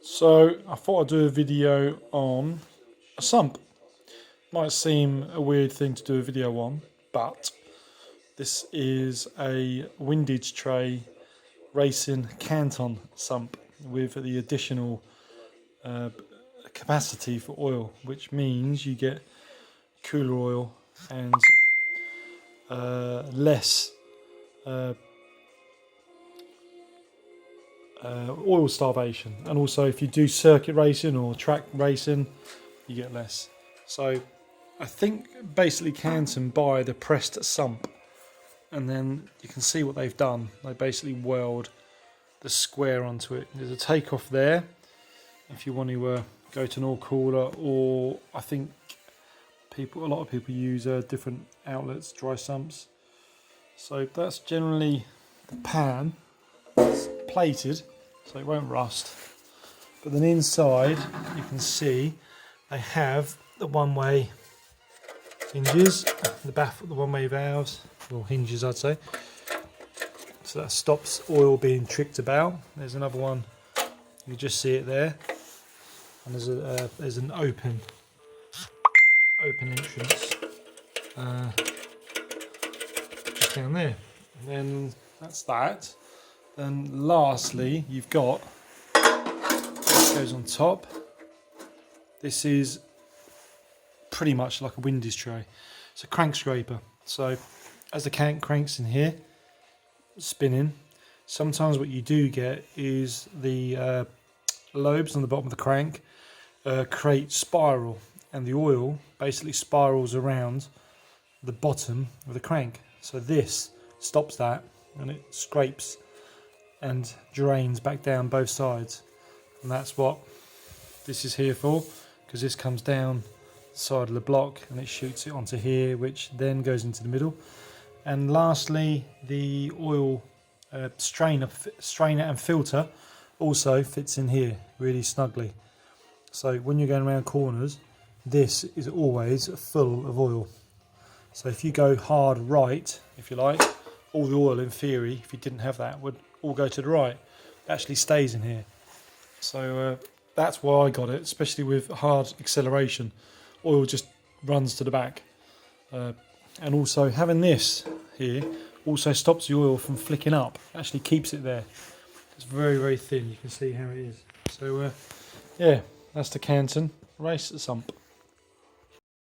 So I thought I'd do a video on a sump. Might seem a weird thing to do a video on, but this is a windage tray racing canton sump with the additional capacity for oil, which means you get cooler oil and less oil starvation. And also if you do circuit racing or track racing, you get less. So I think basically Canton buy the pressed sump, and then you can see what they've done. They basically weld the square onto it. There's a takeoff there if you want to go to an oil cooler, or I think a lot of people use different outlets, dry sumps. So that's generally the pan. It's plated so it won't rust, but then inside you can see they have the one-way hinges, the one-way valves, or hinges I'd say, so that stops oil being tricked about. There's another one, you just see it there, and there's an open entrance just down there, and then that's that. Then lastly you've got, this goes on top. This is pretty much like a windage tray. It's a crank scraper. So as the cranks in here spinning, sometimes what you do get is the lobes on the bottom of the crank create spiral, and the oil basically spirals around the bottom of the crank. So this stops that, and it scrapes and drains back down both sides, and that's what this is here for, because this comes down the side of the block and it shoots it onto here, which then goes into the middle. And lastly, the oil strainer and filter also fits in here really snugly, so when you're going around corners, this is always full of oil. So if you go hard right, if you like, all the oil in theory, if you didn't have that, would all go to the right. It actually stays in here. So that's why I got it, especially with hard acceleration. Oil just runs to the back. And also having this here also stops the oil from flicking up. Actually keeps it there. It's very, very thin. You can see how it is. So yeah, that's the Canton race sump.